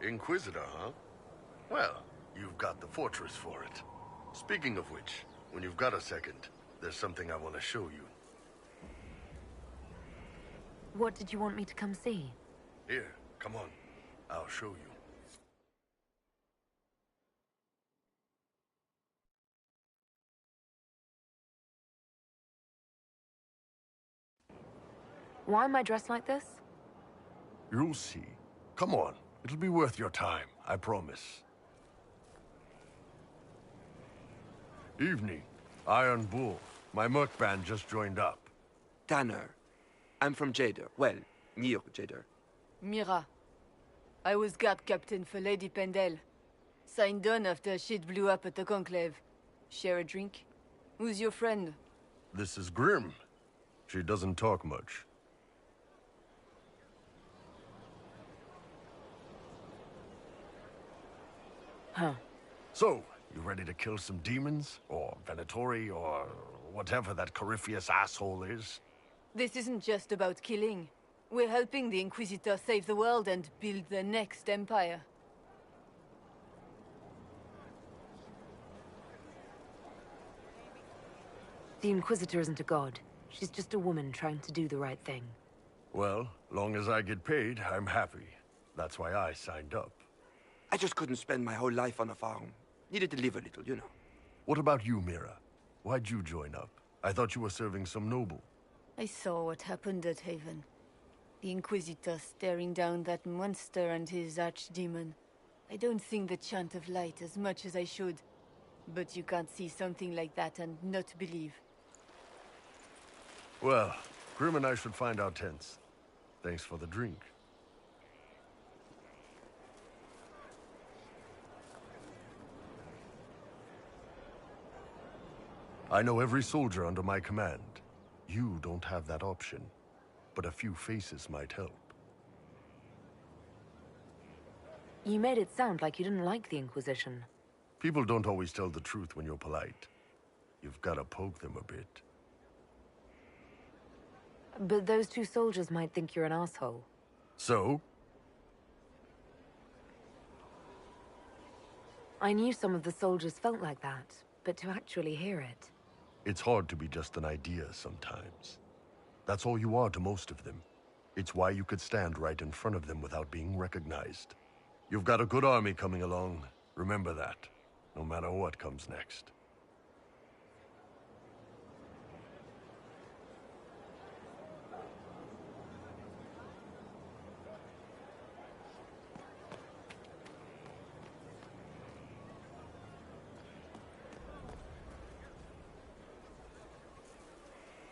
Inquisitor, huh? Well, you've got the fortress for it. Speaking of which, when you've got a second, there's something I want to show you. What did you want me to come see? Here, come on. I'll show you. Why am I dressed like this? You'll see. Come on. It'll be worth your time, I promise. Evening. Iron Bull. My merc band just joined up. Tanner. I'm from Jader. Well, near Jader. Mira. I was guard captain for Lady Pendel. Signed on after shit blew up at the Conclave. Share a drink? Who's your friend? This is Grim. She doesn't talk much. Huh. So, you ready to kill some demons? Or Venatori, or whatever that Corypheus asshole is? This isn't just about killing. We're helping the Inquisitor save the world and build the next empire. The Inquisitor isn't a god. She's just a woman trying to do the right thing. Well, long as I get paid, I'm happy. That's why I signed up. I just couldn't spend my whole life on a farm. Needed to live a little, you know. What about you, Mira? Why'd you join up? I thought you were serving some noble. I saw what happened at Haven. The Inquisitor staring down that monster and his archdemon. I don't sing the chant of light as much as I should. But you can't see something like that and not believe. Well, Grim and I should find our tents. Thanks for the drink. I know every soldier under my command. You don't have that option, but a few faces might help. You made it sound like you didn't like the Inquisition. People don't always tell the truth when you're polite. You've got to poke them a bit. But those two soldiers might think you're an asshole. So? I knew some of the soldiers felt like that, but to actually hear it... It's hard to be just an idea sometimes. That's all you are to most of them. It's why you could stand right in front of them without being recognized. You've got a good army coming along. Remember that, no matter what comes next.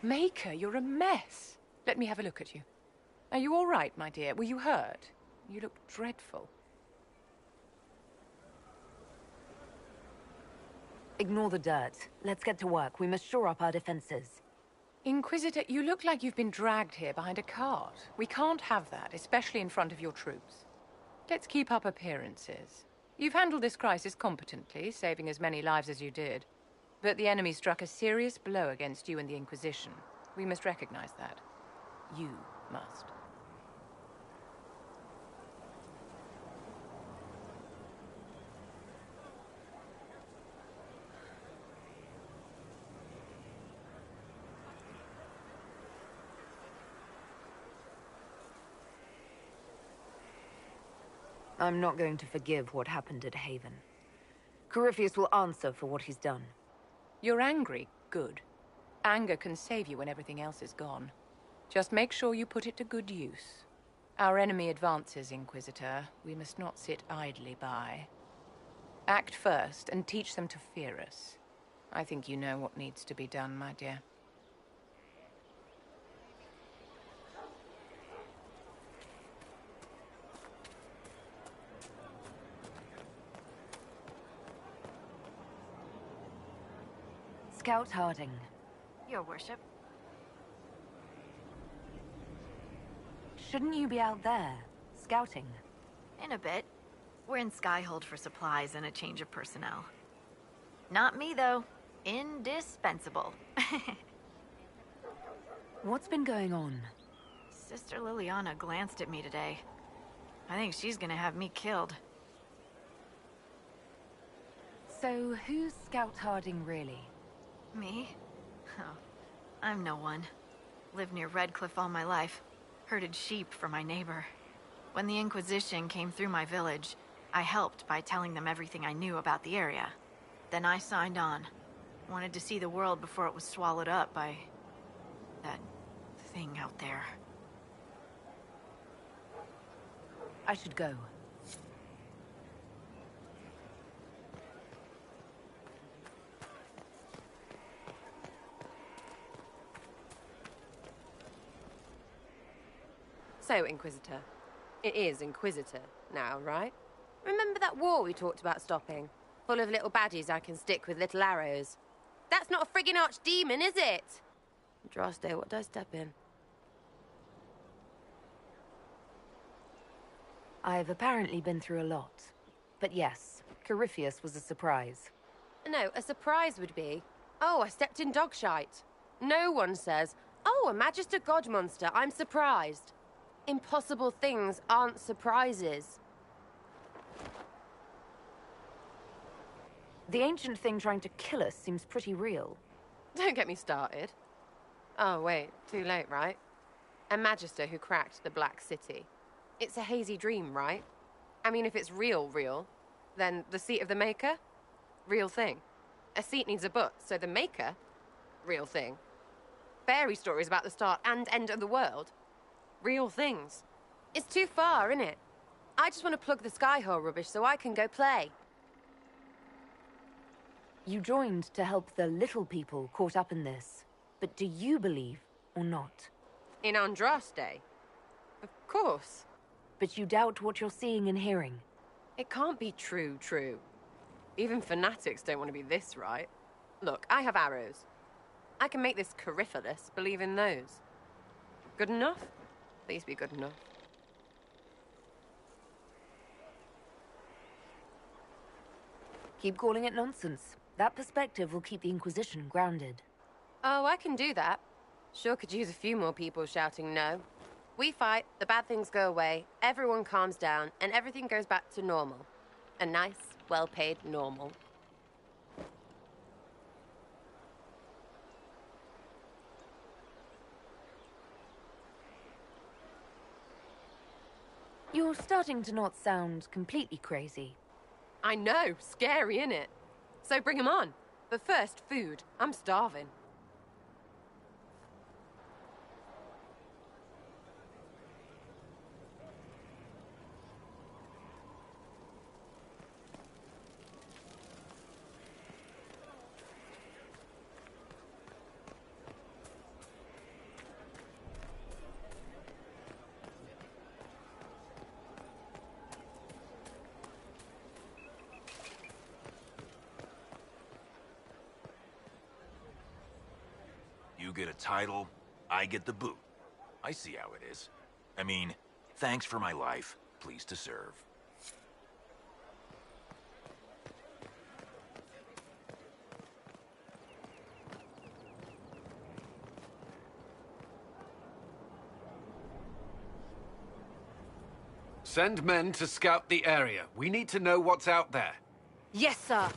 Maker, you're a mess. Let me have a look at you. Are you all right, my dear? Were you hurt? You look dreadful. Ignore the dirt. Let's get to work. We must shore up our defenses. Inquisitor, you look like you've been dragged here behind a cart. We can't have that, especially in front of your troops. Let's keep up appearances. You've handled this crisis competently, saving as many lives as you did. But the enemy struck a serious blow against you and the Inquisition. We must recognize that. You must. I'm not going to forgive what happened at Haven. Corypheus will answer for what he's done. You're angry? Good. Anger can save you when everything else is gone. Just make sure you put it to good use. Our enemy advances, Inquisitor. We must not sit idly by. Act first and teach them to fear us. I think you know what needs to be done, my dear. Scout Harding. Your worship. Shouldn't you be out there, scouting? In a bit. We're in Skyhold for supplies and a change of personnel. Not me, though. Indispensable. What's been going on? Sister Liliana glanced at me today. I think she's gonna have me killed. So, who's Scout Harding really? Me? Oh, I'm no one. Lived near Redcliffe all my life. Herded sheep for my neighbor. When the Inquisition came through my village, I helped by telling them everything I knew about the area. Then I signed on. Wanted to see the world before it was swallowed up by... that thing out there. I should go. So, Inquisitor. It is Inquisitor now, right? Remember that war we talked about stopping? Full of little baddies I can stick with little arrows. That's not a friggin' archdemon, is it? Droste, what did I step in? I've apparently been through a lot. But yes, Corypheus was a surprise. No, a surprise would be, oh, I stepped in dog shite. No one says, oh, a Magister God monster, I'm surprised. Impossible things aren't surprises. The ancient thing trying to kill us seems pretty real. Don't get me started. Oh, wait, too late, right? A Magister who cracked the Black City. It's a hazy dream, right? I mean, if it's real, then the seat of the Maker? Real thing. A seat needs a butt, so the Maker? Real thing. Fairy stories about the start and end of the world? Real things. It's too far, innit? I just want to plug the Skyhole rubbish so I can go play. You joined to help the little people caught up in this. But do you believe or not? In Andraste? Of course. But you doubt what you're seeing and hearing. It can't be true. Even fanatics don't want to be this right. Look, I have arrows. I can make this Corypheus believe in those. Good enough? Please be good enough. Keep calling it nonsense. That perspective will keep the Inquisition grounded. Oh, I can do that. Sure could use a few more people shouting no. We fight, the bad things go away, everyone calms down, and everything goes back to normal. A nice, well-paid normal. You're starting to not sound completely crazy. I know, scary, innit? So bring 'em on. But first, food. I'm starving. You get a title, I get the boot. I see how it is. I mean, thanks for my life. Pleased to serve. Send men to scout the area. We need to know what's out there. Yes, sir.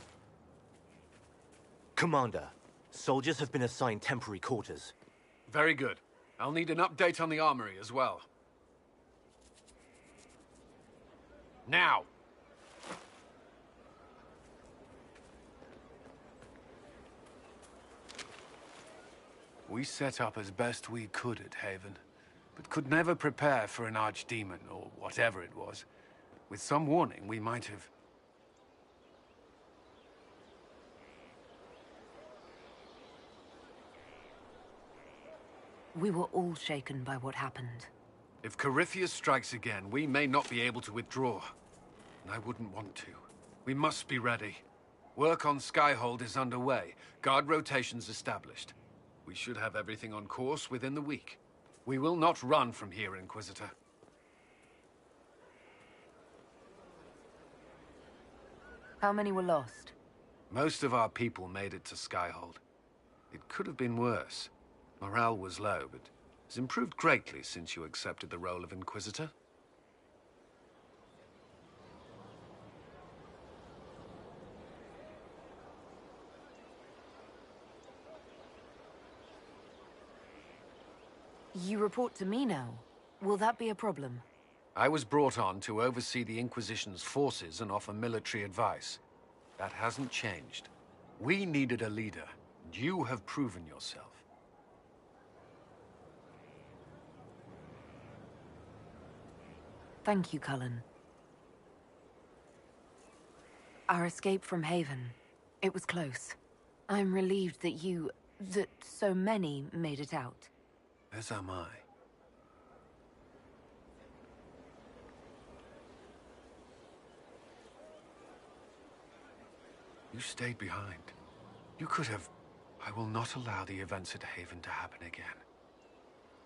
Commander, soldiers have been assigned temporary quarters. Very good. I'll need an update on the armory as well. Now! We set up as best we could at Haven, but could never prepare for an archdemon, or whatever it was. With some warning, we might have... We were all shaken by what happened. If Corypheus strikes again, we may not be able to withdraw. And I wouldn't want to. We must be ready. Work on Skyhold is underway. Guard rotations established. We should have everything on course within the week. We will not run from here, Inquisitor. How many were lost? Most of our people made it to Skyhold. It could have been worse. Morale was low, but has improved greatly since you accepted the role of Inquisitor. You report to me now. Will that be a problem? I was brought on to oversee the Inquisition's forces and offer military advice. That hasn't changed. We needed a leader, and you have proven yourself. Thank you, Cullen. Our escape from Haven. It was close. I'm relieved that so many made it out. As am I. You stayed behind. You could have... I will not allow the events at Haven to happen again.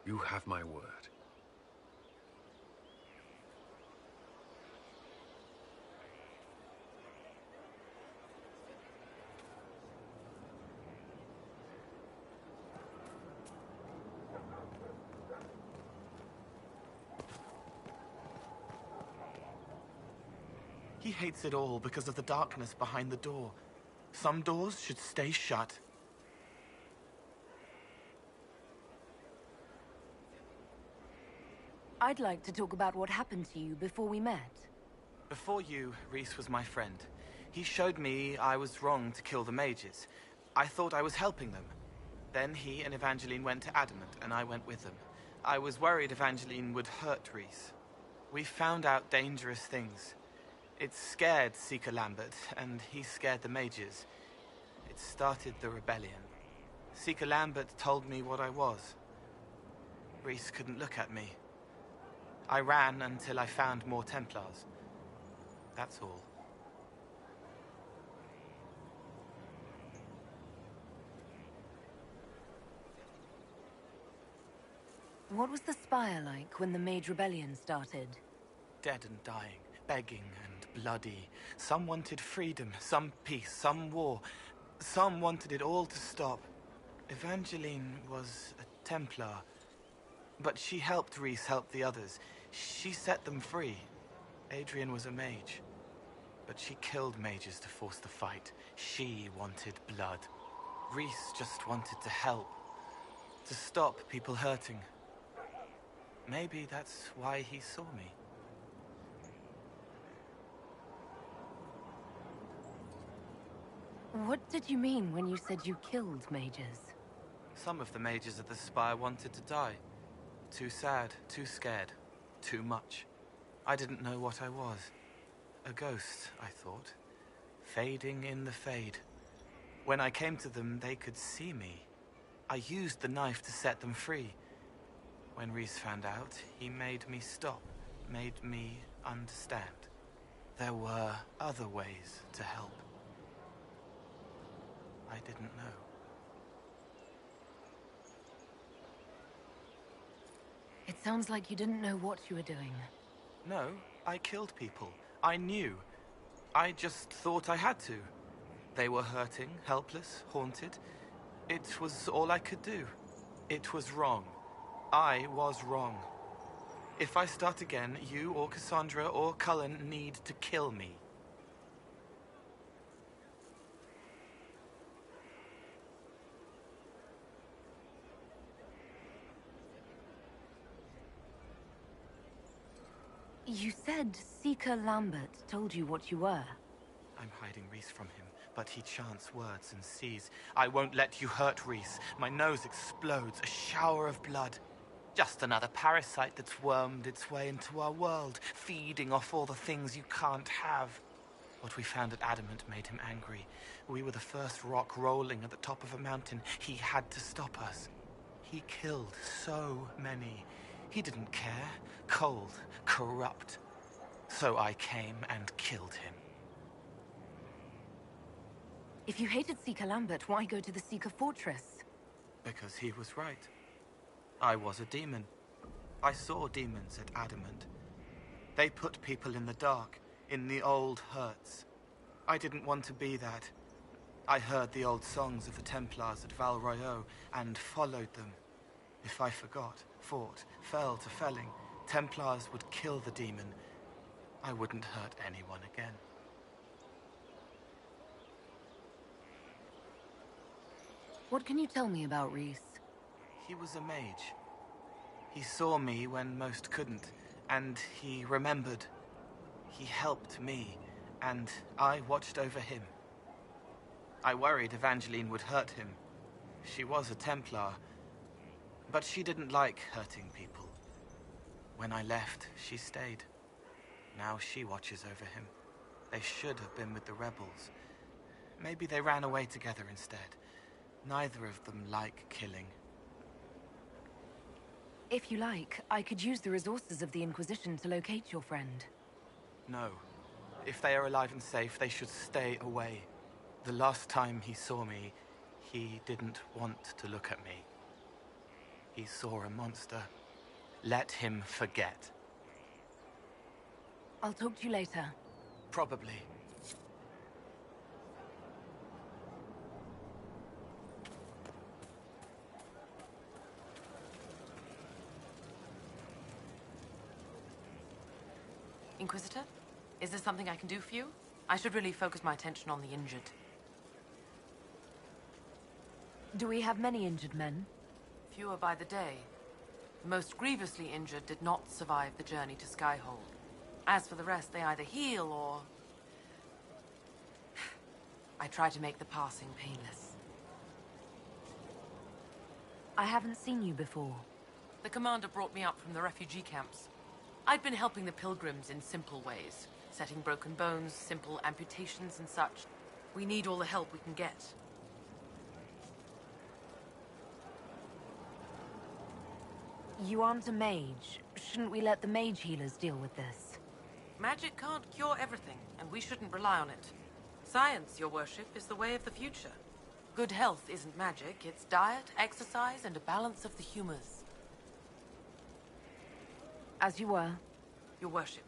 You have my word. He hates it all because of the darkness behind the door. Some doors should stay shut. I'd like to talk about what happened to you before we met. Before you, Rhys was my friend. He showed me I was wrong to kill the mages. I thought I was helping them. Then he and Evangeline went to Adamant, and I went with them. I was worried Evangeline would hurt Rhys. We found out dangerous things. It scared Seeker Lambert, and he scared the mages. It started the rebellion. Seeker Lambert told me what I was. Rhys couldn't look at me. I ran until I found more Templars. That's all. What was the Spire like when the Mage Rebellion started? Dead and dying, begging and bloody. Some wanted freedom, some peace, some war. Some wanted it all to stop. Evangeline was a Templar, but she helped Rhys help the others. She set them free. Adrian was a mage, but she killed mages to force the fight. She wanted blood. Rhys just wanted to help, to stop people hurting. Maybe that's why he saw me. What did you mean when you said you killed mages? Some of the mages at the Spire wanted to die. Too sad, too scared, too much. I didn't know what I was. A ghost, I thought. Fading in the fade. When I came to them, they could see me. I used the knife to set them free. When Rhys found out, he made me stop, made me understand. There were other ways to help. I didn't know. It sounds like you didn't know what you were doing. No, I killed people. I knew. I just thought I had to. They were hurting, helpless, haunted. It was all I could do. It was wrong. I was wrong. If I start again, you or Cassandra or Cullen need to kill me. You said Seeker Lambert told you what you were. I'm hiding Rhys from him, but he chants words and sees. I won't let you hurt Rhys. My nose explodes, a shower of blood. Just another parasite that's wormed its way into our world, feeding off all the things you can't have. What we found at Adamant made him angry. We were the first rock rolling at the top of a mountain. He had to stop us. He killed so many. He didn't care. Cold, corrupt. So I came and killed him. If you hated Seeker Lambert, why go to the Seeker Fortress? Because he was right. I was a demon. I saw demons at Adamant. They put people in the dark, in the old hurts. I didn't want to be that. I heard the old songs of the Templars at Val Royeaux and followed them. If I forgot, fought, fell to felling, Templars would kill the demon. I wouldn't hurt anyone again. What can you tell me about Rhys? He was a mage. saw me when most couldn't, and he remembered. He helped me, and I watched over him. I worried Evangeline would hurt him. She was a Templar, but she didn't like hurting people. When I left, she stayed. Now she watches over him. They should have been with the rebels. Maybe they ran away together instead. Neither of them like killing. If you like, I could use the resources of the Inquisition to locate your friend. No. If they are alive and safe, they should stay away. The last time he saw me, he didn't want to look at me. He saw a monster. Let him forget. I'll talk to you later. Probably. Inquisitor? Is there something I can do for you? I should really focus my attention on the injured. Do we have many injured men? Fewer by the day. The most grievously injured did not survive the journey to Skyhold. As for the rest, they either heal or... I try to make the passing painless. I haven't seen you before. The commander brought me up from the refugee camps. I'd been helping the pilgrims in simple ways. Setting broken bones, simple amputations and such. We need all the help we can get. You aren't a mage. Shouldn't we let the mage healers deal with this? Magic can't cure everything, and we shouldn't rely on it. Science, your worship, is the way of the future. Good health isn't magic, it's diet, exercise, and a balance of the humors. As you were. Your worship.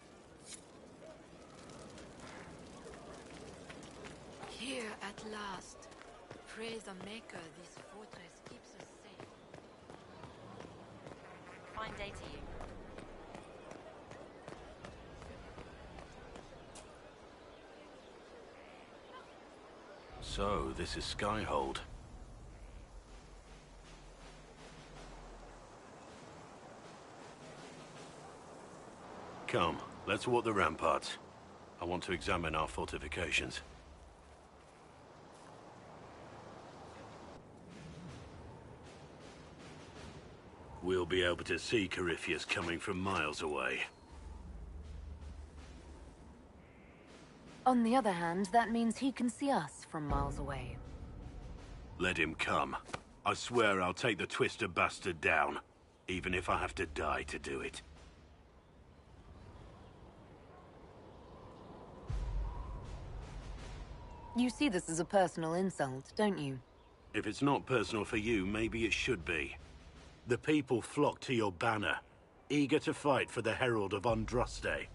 Here at last. Praise the Maker, this fortress keeps us safe. Fine day to you. So, this is Skyhold. Come, let's walk the ramparts. I want to examine our fortifications. We'll be able to see Corypheus coming from miles away. On the other hand, that means he can see us from miles away. Let him come. I swear I'll take the twister bastard down, even if I have to die to do it. You see this as a personal insult, don't you? If it's not personal for you, maybe it should be. The people flock to your banner, eager to fight for the Herald of Andraste.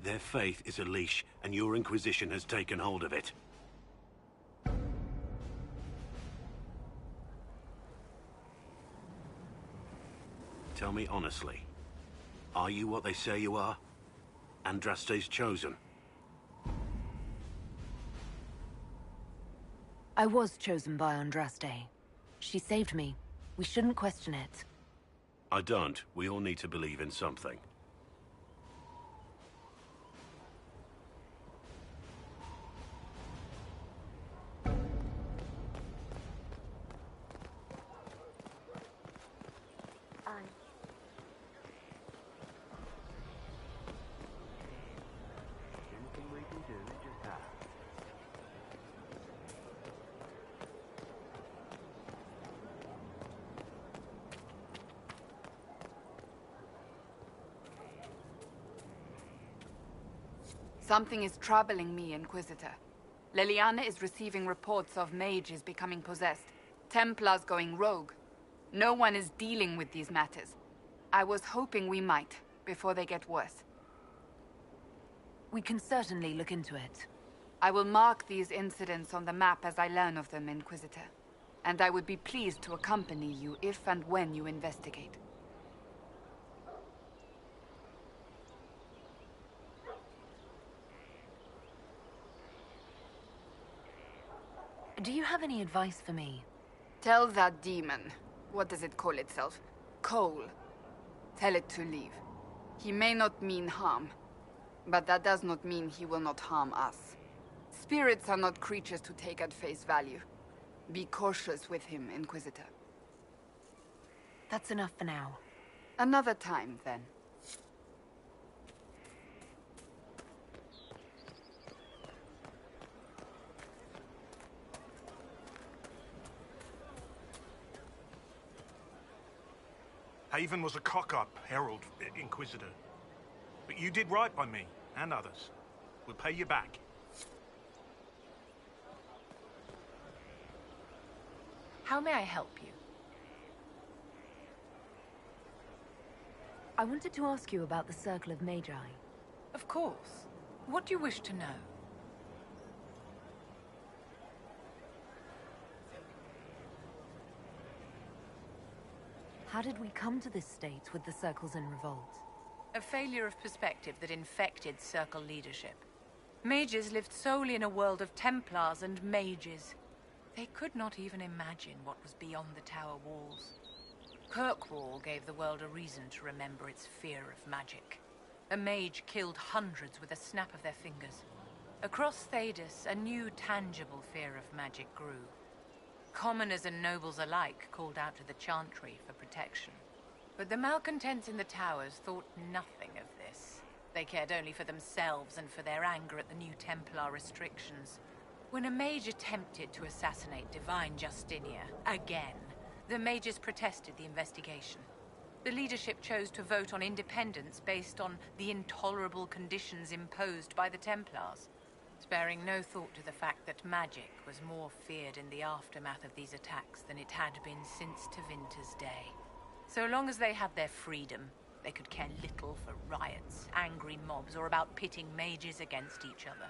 Their faith is a leash, and your Inquisition has taken hold of it. Tell me honestly, are you what they say you are? Andraste's chosen? I was chosen by Andraste. She saved me. We shouldn't question it. I don't. We all need to believe in something. Something is troubling me, Inquisitor. Leliana is receiving reports of mages becoming possessed, Templars going rogue. No one is dealing with these matters. I was hoping we might, before they get worse. We can certainly look into it. I will mark these incidents on the map as I learn of them, Inquisitor. And I would be pleased to accompany you if and when you investigate. Do you have any advice for me? Tell that demon, what does it call itself? Cole. Tell it to leave. He may not mean harm, but that does not mean he will not harm us. Spirits are not creatures to take at face value. Be cautious with him, Inquisitor. That's enough for now. Another time, then. Haven was a cock-up, Herald, Inquisitor. But you did right by me, and others. We'll pay you back. How may I help you? I wanted to ask you about the Circle of Magi. Of course. What do you wish to know? How did we come to this state with the Circles in revolt? A failure of perspective that infected Circle leadership. Mages lived solely in a world of Templars and mages. They could not even imagine what was beyond the tower walls. Kirkwall gave the world a reason to remember its fear of magic. A mage killed hundreds with a snap of their fingers. Across Thedas, a new tangible fear of magic grew. Commoners and nobles alike called out to the Chantry for protection. But the malcontents in the towers thought nothing of this. They cared only for themselves and for their anger at the new Templar restrictions. When a mage attempted to assassinate Divine Justinia, again, the mages protested the investigation. The leadership chose to vote on independence based on the intolerable conditions imposed by the Templars, sparing no thought to the fact that magic was more feared in the aftermath of these attacks than it had been since Tevinter's day. So long as they had their freedom, they could care little for riots, angry mobs, or about pitting mages against each other.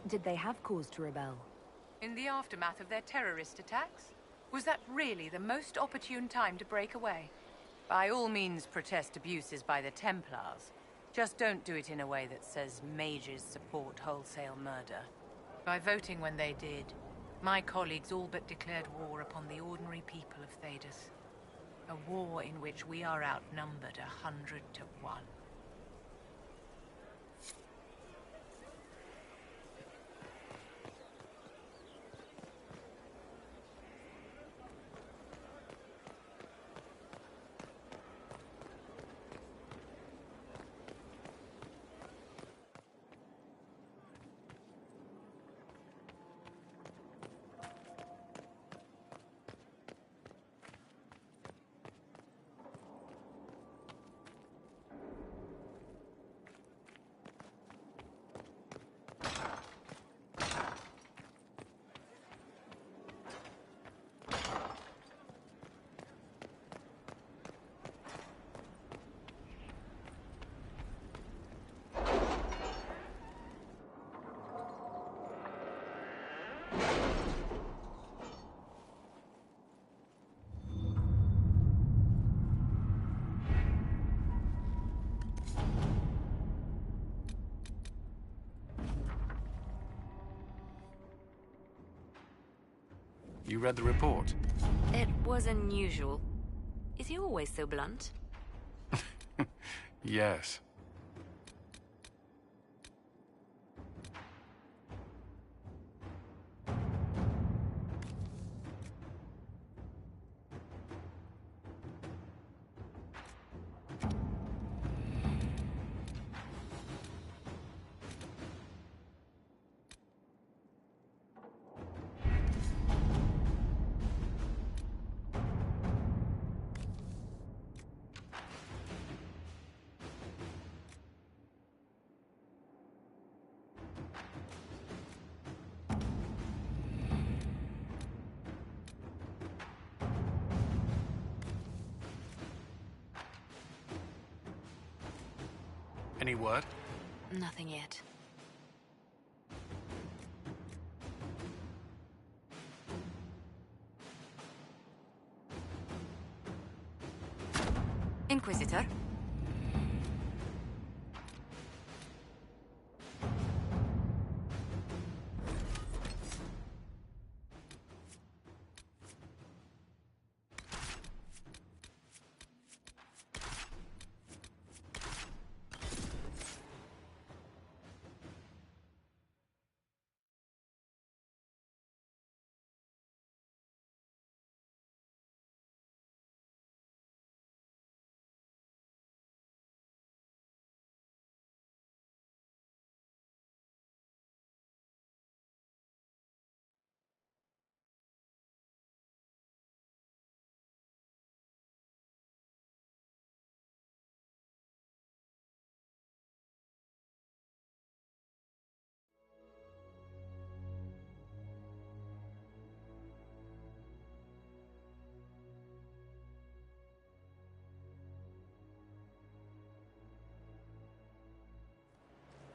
Did they have cause to rebel? In the aftermath of their terrorist attacks? Was that really the most opportune time to break away? By all means, protest abuses by the Templars. Just don't do it in a way that says mages support wholesale murder. By voting when they did, my colleagues all but declared war upon the ordinary people of Thedas. A war in which we are outnumbered 100 to 1. You read the report? It was unusual. Is he always so blunt? Yes. Any word? Nothing yet. Inquisitor?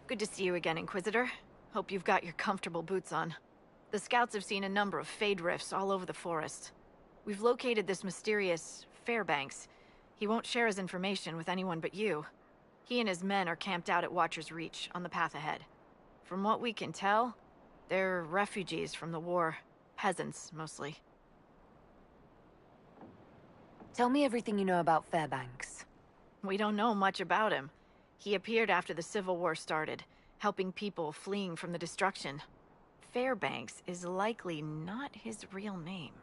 Good to see you again, Inquisitor. Hope you've got your comfortable boots on. The scouts have seen a number of Fade rifts all over the forest. We've located this mysterious Fairbanks. He won't share his information with anyone but you. He and his men are camped out at Watcher's Reach, on the path ahead. From what we can tell, they're refugees from the war. Peasants, mostly. Tell me everything you know about Fairbanks. We don't know much about him. He appeared after the Civil War started, helping people fleeing from the destruction. Fairbanks is likely not his real name.